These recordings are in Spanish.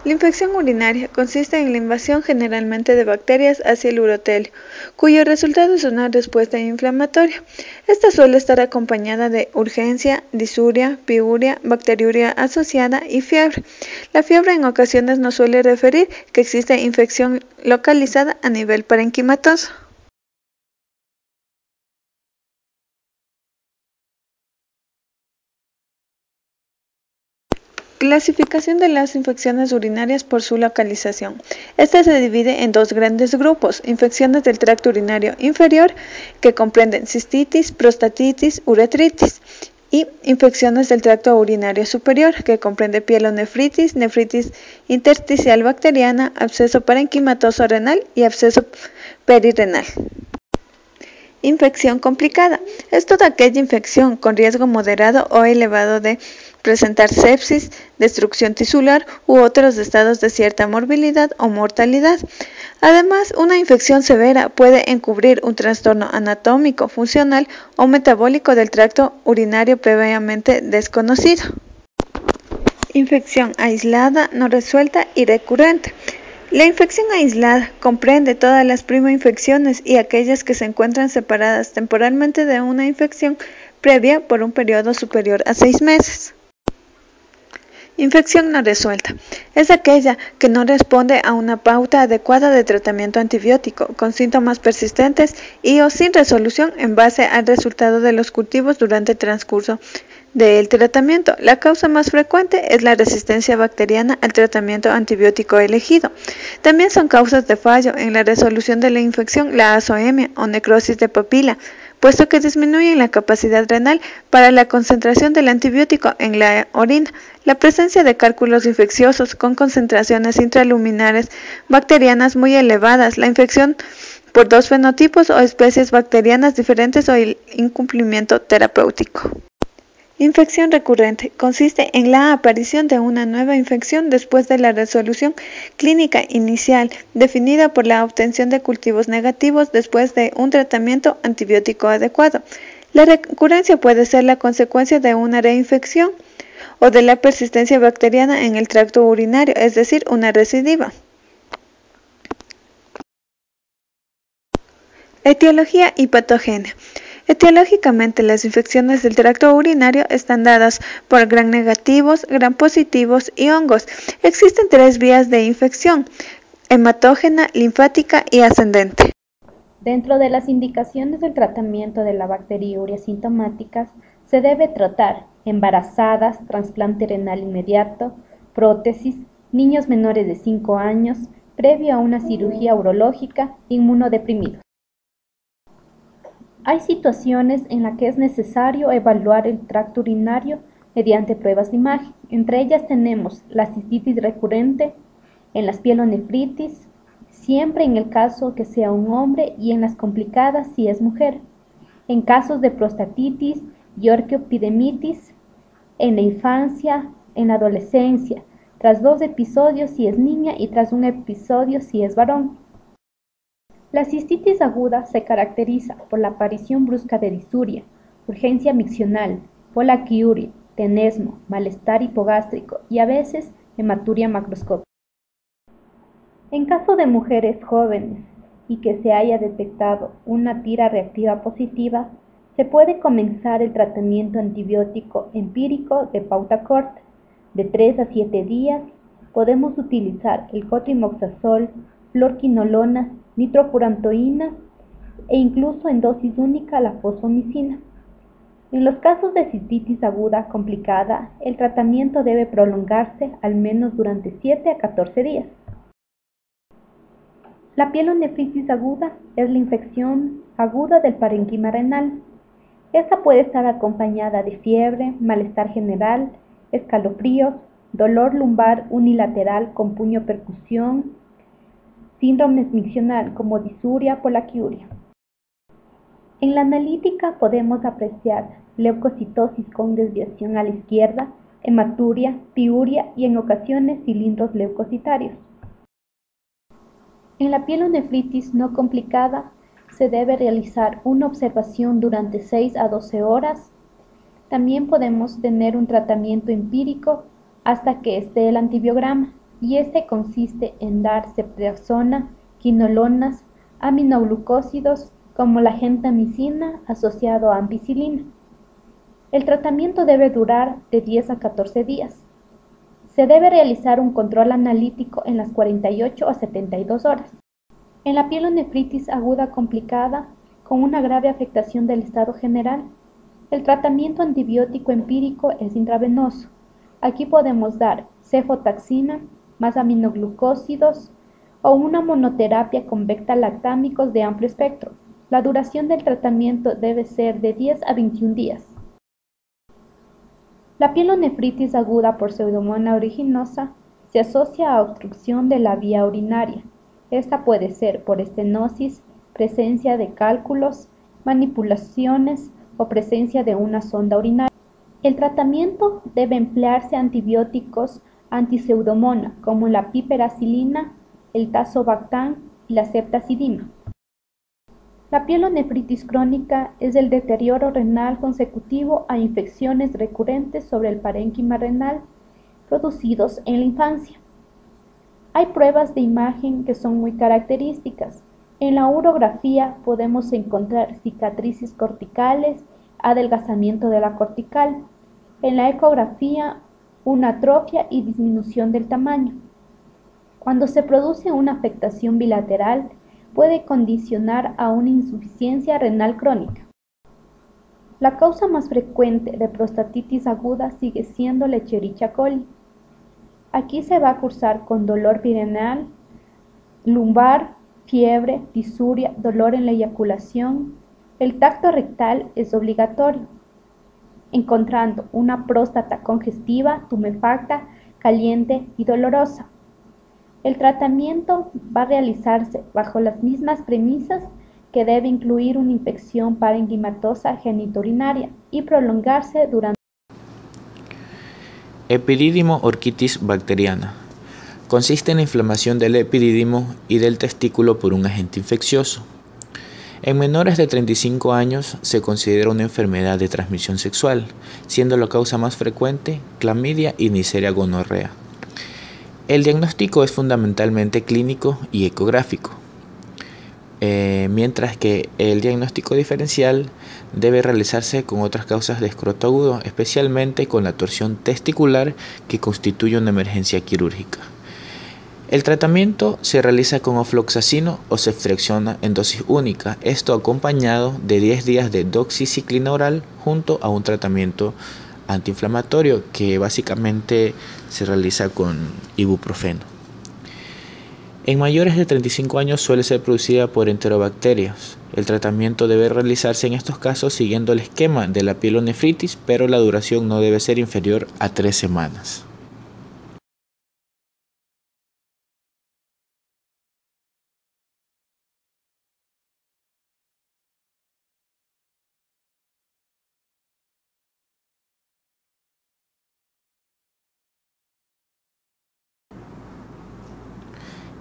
La infección urinaria consiste en la invasión generalmente de bacterias hacia el urotelio, cuyo resultado es una respuesta inflamatoria. Esta suele estar acompañada de urgencia, disuria, piuria, bacteriuria asociada y fiebre. La fiebre en ocasiones nos suele referir que existe infección localizada a nivel parenquimatoso. Clasificación de las infecciones urinarias por su localización. Esta se divide en dos grandes grupos: infecciones del tracto urinario inferior, que comprenden cistitis, prostatitis, uretritis, y infecciones del tracto urinario superior, que comprende pielonefritis, nefritis intersticial bacteriana, absceso parenquimatoso renal y absceso perirenal. Infección complicada. Es toda aquella infección con riesgo moderado o elevado de presentar sepsis, destrucción tisular u otros estados de cierta morbilidad o mortalidad. Además, una infección severa puede encubrir un trastorno anatómico, funcional o metabólico del tracto urinario previamente desconocido. Infección aislada, no resuelta y recurrente. La infección aislada comprende todas las primoinfecciones y aquellas que se encuentran separadas temporalmente de una infección previa por un periodo superior a 6 meses. Infección no resuelta. Es aquella que no responde a una pauta adecuada de tratamiento antibiótico, con síntomas persistentes y o sin resolución en base al resultado de los cultivos durante el transcurso del tratamiento. La causa más frecuente es la resistencia bacteriana al tratamiento antibiótico elegido. También son causas de fallo en la resolución de la infección la azoemia o necrosis de papila, puesto que disminuyen la capacidad renal para la concentración del antibiótico en la orina, la presencia de cálculos infecciosos con concentraciones intraluminares bacterianas muy elevadas, la infección por dos fenotipos o especies bacterianas diferentes o el incumplimiento terapéutico. Infección recurrente. Consiste en la aparición de una nueva infección después de la resolución clínica inicial, definida por la obtención de cultivos negativos después de un tratamiento antibiótico adecuado. La recurrencia puede ser la consecuencia de una reinfección o de la persistencia bacteriana en el tracto urinario, es decir, una recidiva. Etiología y patogenia. Etiológicamente, las infecciones del tracto urinario están dadas por gram negativos, gram positivos y hongos. Existen 3 vías de infección: hematógena, linfática y ascendente. Dentro de las indicaciones del tratamiento de la bacteriuria sintomáticas, se debe tratar embarazadas, trasplante renal inmediato, prótesis, niños menores de 5 años, previo a una cirugía urológica, inmunodeprimidos. Hay situaciones en las que es necesario evaluar el tracto urinario mediante pruebas de imagen. Entre ellas tenemos la cistitis recurrente, en las pielonefritis, siempre en el caso que sea un hombre, y en las complicadas si es mujer. En casos de prostatitis y orquiopidemitis, en la infancia, en la adolescencia, tras 2 episodios si es niña y tras un episodio si es varón. La cistitis aguda se caracteriza por la aparición brusca de disuria, urgencia miccional, polaquiuria, tenesmo, malestar hipogástrico y a veces hematuria macroscópica. En caso de mujeres jóvenes y que se haya detectado una tira reactiva positiva, se puede comenzar el tratamiento antibiótico empírico de pauta corta, de 3 a 7 días. Podemos utilizar el cotrimoxazol, fluorquinolona, nitrofurantoína e incluso en dosis única la fosfomicina. En los casos de cistitis aguda complicada, el tratamiento debe prolongarse al menos durante 7 a 14 días. La pielonefritis aguda es la infección aguda del parenquima renal. Esta puede estar acompañada de fiebre, malestar general, escalofríos, dolor lumbar unilateral con puño-percusión, síndrome miccional como disuria, polaquiuria. En la analítica podemos apreciar leucocitosis con desviación a la izquierda, hematuria, piuria y en ocasiones cilindros leucocitarios. En la pielonefritis no complicada se debe realizar una observación durante 6 a 12 horas. También podemos tener un tratamiento empírico hasta que esté el antibiograma, y este consiste en dar ceftriaxona, quinolonas, aminoglucósidos como la gentamicina asociado a ampicilina. El tratamiento debe durar de 10 a 14 días. Se debe realizar un control analítico en las 48 a 72 horas. En la pielonefritis aguda complicada, con una grave afectación del estado general, el tratamiento antibiótico empírico es intravenoso. Aquí podemos dar cefotaxina más aminoglucósidos o una monoterapia con beta-lactámicos de amplio espectro. La duración del tratamiento debe ser de 10 a 21 días. La pielonefritis aguda por Pseudomonas aeruginosa se asocia a obstrucción de la vía urinaria. Esta puede ser por estenosis, presencia de cálculos, manipulaciones o presencia de una sonda urinaria. El tratamiento debe emplearse antibióticos anti-Pseudomonas como la piperacilina, el tazobactam y la ceftazidima. La pielonefritis crónica es el deterioro renal consecutivo a infecciones recurrentes sobre el parénquima renal producidos en la infancia. Hay pruebas de imagen que son muy características. En la urografía podemos encontrar cicatrices corticales, adelgazamiento de la cortical. En la ecografía, una atrofia y disminución del tamaño. Cuando se produce una afectación bilateral, puede condicionar a una insuficiencia renal crónica. La causa más frecuente de prostatitis aguda sigue siendo la Escherichia coli. Aquí se va a cursar con dolor perineal, lumbar, fiebre, disuria, dolor en la eyaculación. El tacto rectal es obligatorio, encontrando una próstata congestiva, tumefacta, caliente y dolorosa. El tratamiento va a realizarse bajo las mismas premisas que debe incluir una infección parenquimatosa genitourinaria y prolongarse durante. Epidídimo orquitis bacteriana. Consiste en la inflamación del epidídimo y del testículo por un agente infeccioso. En menores de 35 años se considera una enfermedad de transmisión sexual, siendo la causa más frecuente clamidia y Neisseria gonorrea. El diagnóstico es fundamentalmente clínico y ecográfico, mientras que el diagnóstico diferencial debe realizarse con otras causas de escroto agudo, especialmente con la torsión testicular que constituye una emergencia quirúrgica. El tratamiento se realiza con ofloxacino o ceftriaxona en dosis única, esto acompañado de 10 días de doxiciclina oral junto a un tratamiento antiinflamatorio que básicamente se realiza con ibuprofeno. En mayores de 35 años suele ser producida por enterobacterias. El tratamiento debe realizarse en estos casos siguiendo el esquema de la pielonefritis, pero la duración no debe ser inferior a 3 semanas.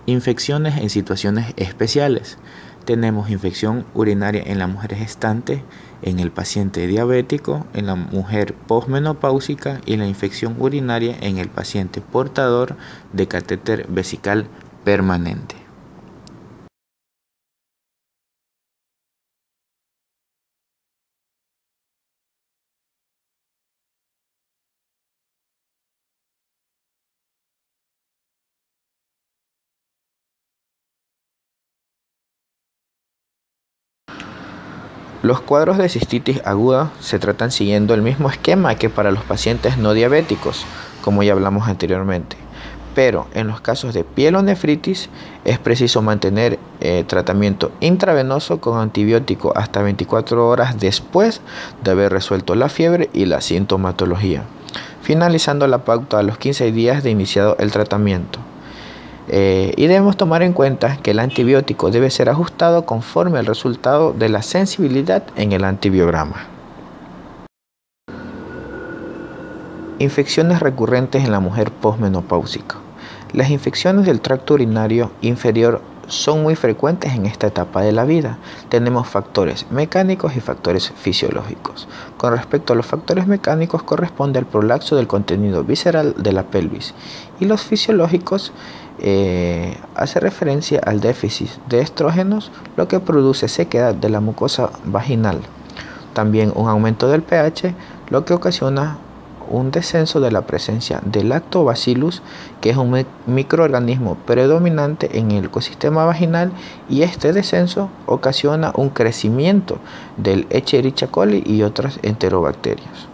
Infecciones en situaciones especiales. Tenemos infección urinaria en la mujer gestante, en el paciente diabético, en la mujer posmenopáusica y la infección urinaria en el paciente portador de catéter vesical permanente. Los cuadros de cistitis aguda se tratan siguiendo el mismo esquema que para los pacientes no diabéticos, como ya hablamos anteriormente. Pero en los casos de pielonefritis es preciso mantener tratamiento intravenoso con antibiótico hasta 24 horas después de haber resuelto la fiebre y la sintomatología, finalizando la pauta a los 15 días de iniciado el tratamiento. Y debemos tomar en cuenta que el antibiótico debe ser ajustado conforme al resultado de la sensibilidad en el antibiograma. Infecciones recurrentes en la mujer posmenopáusica. Las infecciones del tracto urinario inferior son muy frecuentes en esta etapa de la vida. Tenemos factores mecánicos y factores fisiológicos. Con respecto a los factores mecánicos, corresponde al prolapso del contenido visceral de la pelvis, y los fisiológicos hace referencia al déficit de estrógenos, lo que produce sequedad de la mucosa vaginal. También un aumento del pH, lo que ocasiona un descenso de la presencia de lactobacillus, que es un microorganismo predominante en el ecosistema vaginal, y este descenso ocasiona un crecimiento del Escherichia coli y otras enterobacterias.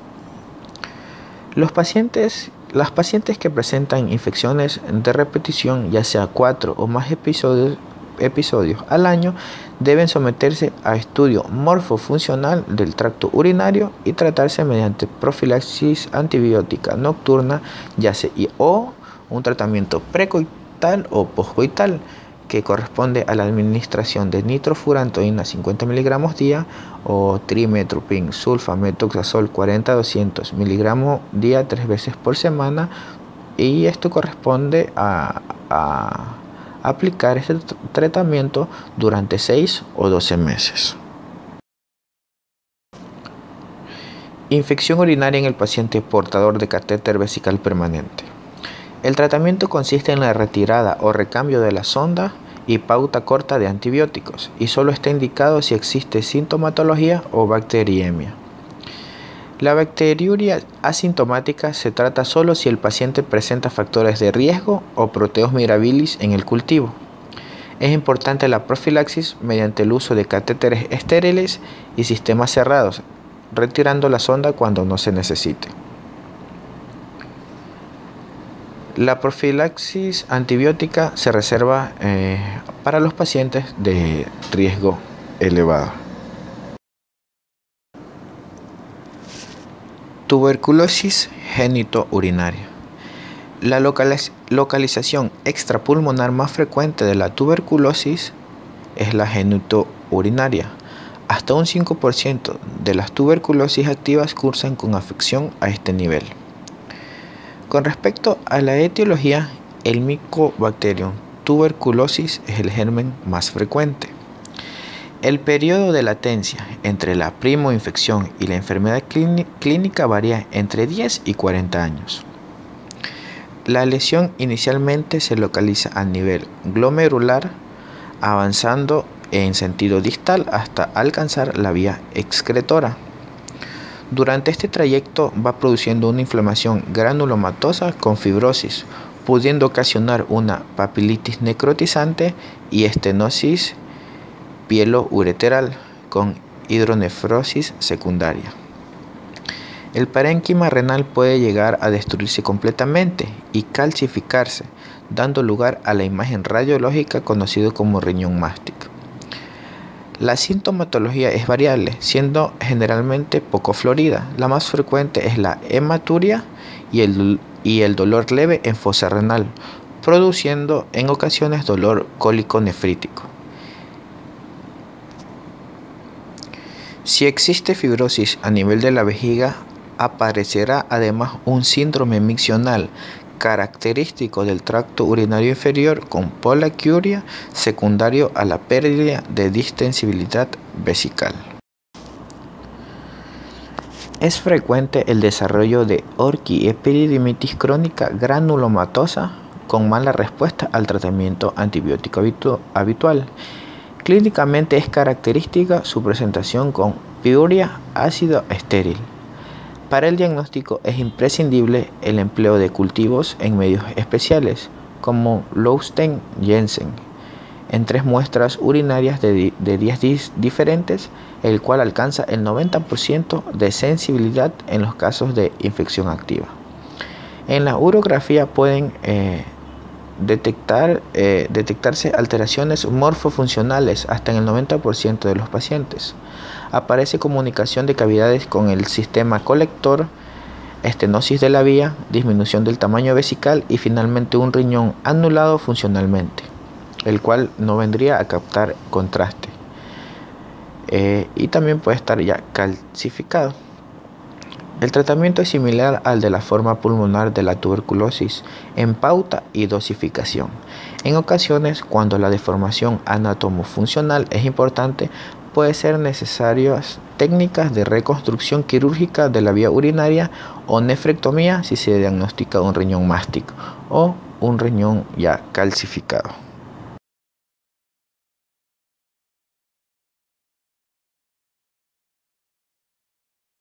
Las pacientes que presentan infecciones de repetición, ya sea 4 o más episodios al año, deben someterse a estudio morfofuncional del tracto urinario y tratarse mediante profilaxis antibiótica nocturna, ya sea o un tratamiento precoital o poscoital, que corresponde a la administración de nitrofurantoína 50 mg día o trimetoprim sulfamethoxazol 40-200 mg día 3 veces por semana, y esto corresponde a aplicar este tratamiento durante 6 o 12 meses. Infección urinaria en el paciente portador de catéter vesical permanente. El tratamiento consiste en la retirada o recambio de la sonda y pauta corta de antibióticos, y solo está indicado si existe sintomatología o bacteriemia. La bacteriuria asintomática se trata solo si el paciente presenta factores de riesgo o proteos mirabilis en el cultivo. Es importante la profilaxis mediante el uso de catéteres estériles y sistemas cerrados, retirando la sonda cuando no se necesite. La profilaxis antibiótica se reserva para los pacientes de riesgo elevado. Tuberculosis genitourinaria. La localización extrapulmonar más frecuente de la tuberculosis es la genitourinaria. Hasta un 5% de las tuberculosis activas cursan con afección a este nivel. Con respecto a la etiología, el Mycobacterium tuberculosis es el germen más frecuente. El periodo de latencia entre la primoinfección y la enfermedad clínica varía entre 10 y 40 años. La lesión inicialmente se localiza a nivel glomerular, avanzando en sentido distal hasta alcanzar la vía excretora. Durante este trayecto va produciendo una inflamación granulomatosa con fibrosis, pudiendo ocasionar una papilitis necrotizante y estenosis pielo-ureteral con hidronefrosis secundaria. El parénquima renal puede llegar a destruirse completamente y calcificarse, dando lugar a la imagen radiológica conocida como riñón mástica. La sintomatología es variable, siendo generalmente poco florida. La más frecuente es la hematuria y el dolor leve en fosa renal, produciendo en ocasiones dolor cólico nefrítico. Si existe fibrosis a nivel de la vejiga, aparecerá además un síndrome miccional característico del tracto urinario inferior con poliaquiuria secundario a la pérdida de distensibilidad vesical. Es frecuente el desarrollo de orquiepididimitis crónica granulomatosa con mala respuesta al tratamiento antibiótico habitual. Clínicamente es característica su presentación con piuria ácido estéril. Para el diagnóstico es imprescindible el empleo de cultivos en medios especiales, como Loustein-Jensen, en 3 muestras urinarias de días diferentes, el cual alcanza el 90% de sensibilidad en los casos de infección activa. En la urografía pueden detectarse alteraciones morfofuncionales hasta en el 90% de los pacientes. Aparece comunicación de cavidades con el sistema colector, estenosis de la vía, disminución del tamaño vesical y finalmente un riñón anulado funcionalmente, el cual no vendría a captar contraste, y también puede estar ya calcificado. El tratamiento es similar al de la forma pulmonar de la tuberculosis en pauta y dosificación. En ocasiones, cuando la deformación anatomofuncional es importante, puede ser necesarias técnicas de reconstrucción quirúrgica de la vía urinaria o nefrectomía si se diagnostica un riñón mástico o un riñón ya calcificado.